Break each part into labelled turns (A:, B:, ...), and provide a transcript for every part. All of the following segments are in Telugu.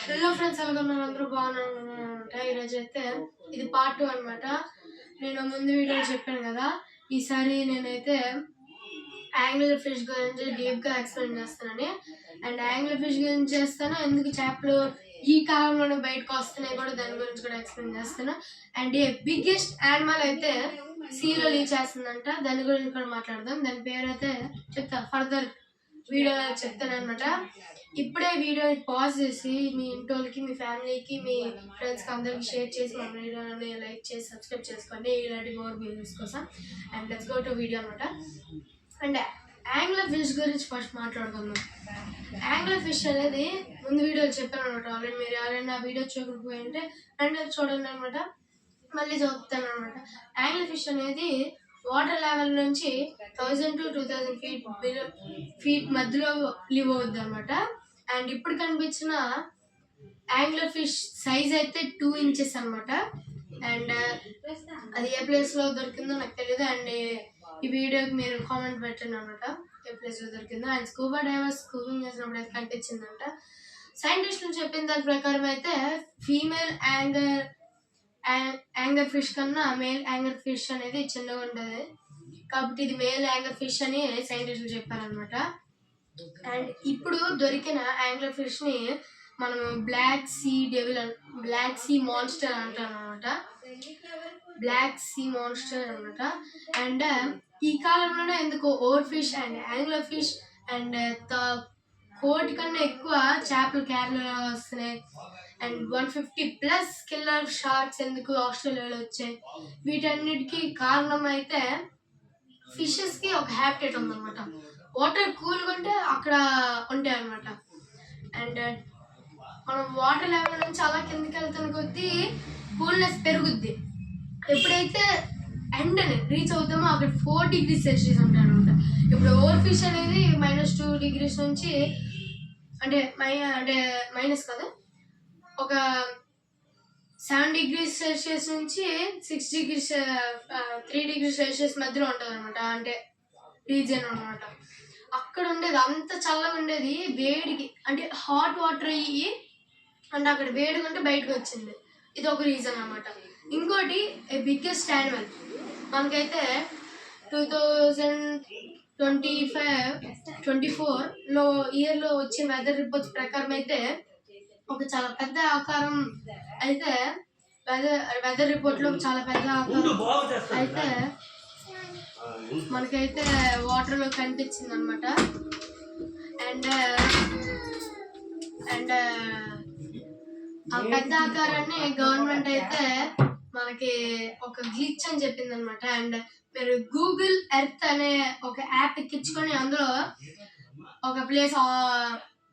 A: Hello friends, ఎలాగొన్నారు? అందరూ బాగున్నారనమాట. ఈరోజు అయితే ఇది పార్ట్ 2 అనమాట. నేను ముందు వీడియోలో చెప్పాను కదా, ఈసారి నేనైతే యాంగిల్ ఫిష్ గురించి డీప్గా ఎక్స్ప్లెయిన్ చేస్తానని. అండ్ యాంగిల్ ఫిష్ గురించి చేస్తాను, ఎందుకు చేపలు ఈ కాలంలోనే బయటకు వస్తున్నాయి కూడా దాని గురించి కూడా ఎక్స్ప్లెయిన్ చేస్తాను. అండ్ బిగ్గెస్ట్ యానిమల్ అయితే సీలో లీచ్ చేస్తుందంట, దాని గురించి కూడా మాట్లాడదాం. దాని పేరు అయితే చెప్తా ఫర్దర్ వీడియో చెప్తాను అనమాట. ఇప్పుడే వీడియో పాజ్ చేసి మీ ఇంటోళ్ళకి, మీ ఫ్యామిలీకి, మీ ఫ్రెండ్స్కి అందరికి షేర్ చేసి మన వీడియోని లైక్ చేసి సబ్స్క్రైబ్ చేసుకోండి ఇలాంటి మోర్ వీడియోస్ కోసం. And let's go to video అనమాట. అండ్ యాంగ్లర్ ఫిష్ గురించి ఫస్ట్ మాట్లాడుకుందాం. యాంగ్లర్ ఫిష్ అనేది ముందు వీడియోలో చెప్పాను అనమాట. ఆల్రెడీ మీరు ఎవరైనా వీడియో చూడకపోయింటే అండ్ చూడండి అనమాట, మళ్ళీ చెప్తాను అనమాట. యాంగ్లర్ ఫిష్ అనేది వాటర్ లెవెల్ నుంచి 1000 to 2000 ఫీట్ మధ్యలో లివ్ అవుద్ది అనమాట. అండ్ ఇప్పుడు కనిపించిన యాంగ్లర్ ఫిష్ సైజ్ అయితే 2 inches అనమాట. అండ్ అది ఏ ప్లేస్లో దొరికిందో నాకు తెలియదు. అండ్ ఈ వీడియోకి మీరు కామెంట్ పెట్టండి అనమాట ఏ ప్లేస్లో దొరికిందో. అండ్ స్కూబా డైవర్స్ స్కూబింగ్ చేసినప్పుడు అయితే కనిపించిందంట. సైంటిస్టులు చెప్పిన దాని ప్రకారం అయితే ఫీమేల్ యాంగర్ ఫిష్ కన్నా మేల్ యాంగర్ ఫిష్ అనేది చిన్నగా ఉంటుంది, కాబట్టి ఇది మేల్ యాంగర్ ఫిష్ అని సైంటిస్టులు చెప్పారనమాట. అండ్ ఇప్పుడు దొరికిన యాంగర్ ఫిష్ ని మనం బ్లాక్ సీ మాన్స్టర్ అంటాం అనమాట. బ్లాక్ సీ మాన్స్టర్ అనమాట. అండ్ ఈ కాలంలోనే ఎందుకు over fish and angler fish and కోటి కన్నా ఎక్కువ చేపలు కేరళలో వస్తున్నాయి. అండ్ 150+ కిల్లర్ షార్క్స్ ఎందుకు ఆస్ట్రేలియాలో వచ్చాయి? వీటన్నిటికీ కారణం అయితే ఫిషెస్ కి ఒక హ్యాబిటేట్ ఉందన్నమాట. వాటర్ కూల్గా ఉంటే అక్కడ ఉంటాయి అనమాట. అండ్ మనం వాటర్ లెవెల్ నుంచి అలా కిందకి వెళ్తున్న కొద్దీ కూల్నెస్ పెరుగుద్ది. ఎప్పుడైతే ఎండని రీచ్ అవుతామో అక్కడ 4 degrees Celsius ఉంటాయి అనమాట. ఇప్పుడు ఓవర్ ఫిష్ అనేది -2 degrees నుంచి అంటే మైనస్ కదా, ఒక 7 degrees Celsius నుంచి 3 degrees Celsius మధ్యలో ఉంటుంది అనమాట. అంటే రీజియన్ అనమాట. అక్కడ ఉండేది అంత చల్లగా ఉండేది, వేడికి అంటే హాట్ వాటర్ అయ్యి అంటే అక్కడ వేడిగా ఉంటే బయటకు వచ్చింది. ఇది ఒక రీజన్ అనమాట. ఇంకోటి బిగ్గెస్ట్ యానిమల్ మనకైతే 2024లో ఇయర్లో వచ్చిన వెదర్ రిపోర్ట్స్ ప్రకారం అయితే ఒక చాలా పెద్ద ఆకారం అయితే వెదర్ రిపోర్ట్లో చాలా పెద్ద ఆకారం అయితే మనకైతే వాటర్లో కనిపించింది అనమాట. అండ్ ఆ పెద్ద ఆకారాన్ని గవర్నమెంట్ అయితే మనకి ఒక గ్లిచ్ అని చెప్పింది అనమాట. అండ్ మీరు గూగుల్ ఎర్త్ అనే ఒక యాప్ ఎక్కించుకొని అందులో ఒక ప్లేస్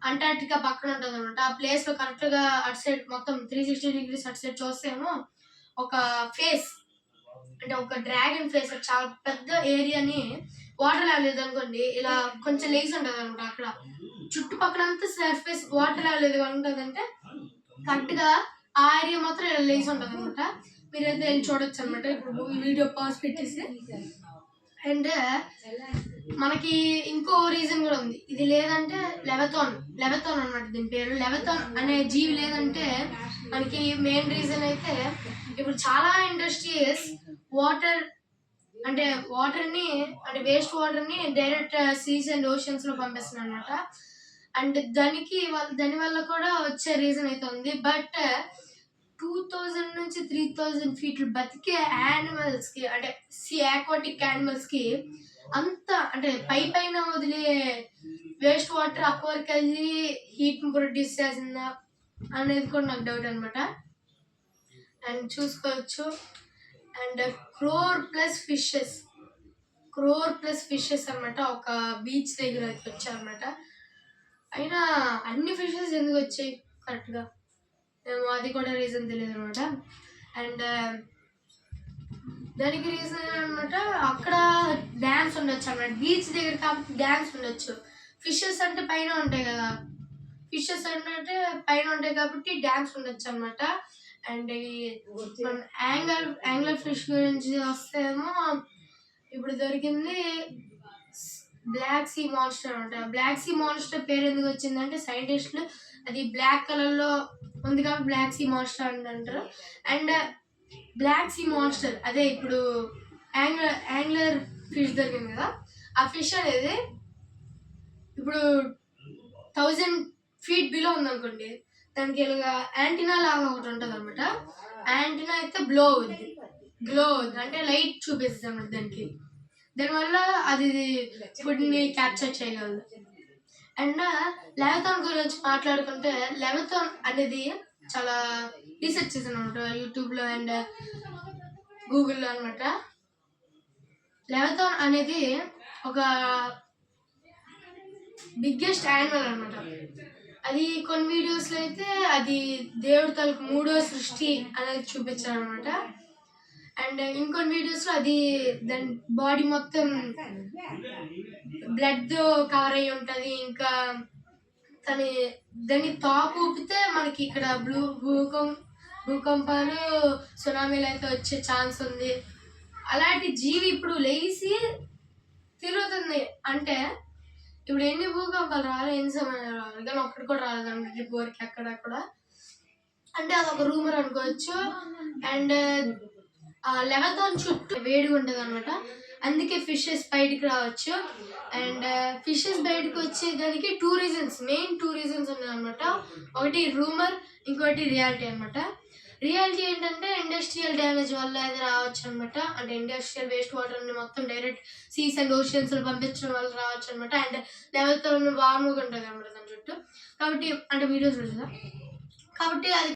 A: అంటార్టికా పక్కన ఉంటుంది అనమాట. ఆ ప్లేస్ లో కరెక్ట్ గా అటు సైడ్ మొత్తం 360 degrees అటు సైడ్ చూస్తేమో ఒక ఫేస్ అంటే ఒక డ్రాగన్ ఫేస్ చాలా పెద్ద ఏరియాని వాటర్ రాలేదు అనుకోండి, ఇలా కొంచెం లేసి ఉంటుంది అనమాట. అక్కడ చుట్టుపక్కలంతా సర్ఫేస్ వాటర్ రాలేదు ఉంటుంది అంటే కరెక్ట్ గా ఆ ఏరియా మాత్రం ఇలా లేసి ఉంటుంది అనమాట. మీరైతే వెళ్ళి చూడొచ్చు అనమాట. ఇప్పుడు వీడియో పాజ్ పెట్టేసి. అండ్ మనకి ఇంకో రీజన్ కూడా ఉంది. ఇది లేదంటే లెవెథాన్ అనమాట దీని పేరు. లెవెథాన్ అనే జీవి లేదంటే మనకి మెయిన్ రీజన్ అయితే ఇప్పుడు చాలా ఇండస్ట్రీస్ వాటర్ని అంటే వేస్ట్ వాటర్ని డైరెక్ట్ సీస్ అండ్ ఓషన్స్ లో పంపిస్తున్నారు అనమాట. అండ్ దాని వల్ల కూడా వచ్చే రీజన్ అయితే ఉంది. బట్ 2000 నుంచి 3000 ఫీట్లు బతికే యానిమల్స్ కి అంటే ఆక్వాటిక్ యానిమల్స్ కి అంత అంటే పైన వదిలే వేస్ట్ వాటర్ అక్వరికి వెళ్ళి హీట్ ప్రొడ్యూస్ చేసిందా అనేది కూడా నాకు డౌట్ అనమాట. అండ్ చూసుకోవచ్చు. అండ్ క్రోర్ ప్లస్ ఫిషెస్ అనమాట ఒక బీచ్ దగ్గర వచ్చాయన్నమాట. అయినా అన్ని ఫిషెస్ ఎందుకు వచ్చాయి కరెక్ట్గా అది కూడా రీజన్ తెలియదు అనమాట. అండ్ దానికి రీజన్ అనమాట అక్కడ డ్యామ్స్ ఉండొచ్చు అన్నమాట. బీచ్ దగ్గర కాబట్టి డ్యామ్స్ ఉండొచ్చు. ఫిషెస్ అంటే పైన ఉంటాయి కాబట్టి డ్యామ్స్ ఉండొచ్చు అనమాట. అండ్ యాంగ్లర్ ఫిష్ గురించి వస్తేమో ఇప్పుడు దొరికింది బ్లాక్ సీ మాన్స్టర్ అనమాట. బ్లాక్ సీ మాన్స్టర్ పేరు ఎందుకు వచ్చిందంటే సైంటిస్టులు అది బ్లాక్ కలర్ లో ఉంది కాబట్టి బ్లాక్ సీ మాన్స్టర్ అని అంటారు. అండ్ బ్లాక్ సీ మాన్స్టర్ అదే ఇప్పుడు యాంగ్లర్ ఫిష్ దొరికింది కదా, ఆ ఫిష్ అనేది ఇప్పుడు 1000 feet బిలో ఉందనుకోండి, దానికి ఇలాగా యాంటీనా లాగా ఒకటి ఉంటుంది అనమాట. యాంటీనా అయితే గ్లో అవుద్ది అంటే లైట్ చూపిస్తుంది అనమాట దానికి. దానివల్ల అది ఫుడ్ని క్యాప్చర్ చేయగలదు. అండ్ లెవిథాన్ గురించి మాట్లాడుకుంటే లెవిథాన్ అనేది చాలా రీసెర్చ్ చేశాను అనమాట యూట్యూబ్లో అండ్ గూగుల్లో అనమాట. లెవిథాన్ అనేది ఒక బిగ్గెస్ట్ యానిమల్ అనమాట. అది కొన్ని వీడియోస్లో అయితే అది దేవుడి తాలూకు 3వ సృష్టి అనేది చూపించారు అనమాట. అండ్ ఇంకొన్ని వీడియోస్లో అది దాని బాడీ మొత్తం బ్లడ్ కవర్ అయి ఉంటుంది. ఇంకా దాన్ని తాకు ఊపితే మనకి ఇక్కడ భూకంపాలు సునామీలు అయితే వచ్చే ఛాన్స్ ఉంది. అలాంటి జీవి ఇప్పుడు లేచి తిరుగుతుంది అంటే ఇప్పుడు ఎన్ని భూకంపాలు రావాలి, ఎన్ని సమయాలు రావాలి, కానీ ఒక్కటి కూడా రాలేదండి ట్రిప్ వరకు అక్కడక్కడ. అంటే అదొక రూమర్ అనుకోవచ్చు. అండ్ లెవిథాన్ చుట్టూ వేడిగా ఉంటుంది అనమాట, అందుకే ఫిషెస్ బయటికి రావచ్చు. అండ్ ఫిషెస్ బయటకు వచ్చేదానికి మెయిన్ టూ రీజన్స్ ఉన్నాయి అనమాట. ఒకటి రూమర్, ఇంకోటి రియాలిటీ అనమాట. రియాలిటీ ఏంటంటే ఇండస్ట్రియల్ డ్యామేజ్ వల్ల అది రావచ్చు అనమాట. అంటే ఇండస్ట్రియల్ వేస్ట్ వాటర్ని మొత్తం డైరెక్ట్ సీస్ అండ్ ఓషియన్స్లో పంపించడం వల్ల రావచ్చు అనమాట. అండ్ లెవెల్తో వార్మ్గా ఉంటుంది అనమాట దాని చుట్టూ. కాబట్టి అంటే వీడియోస్ చూసా కాబట్టి అది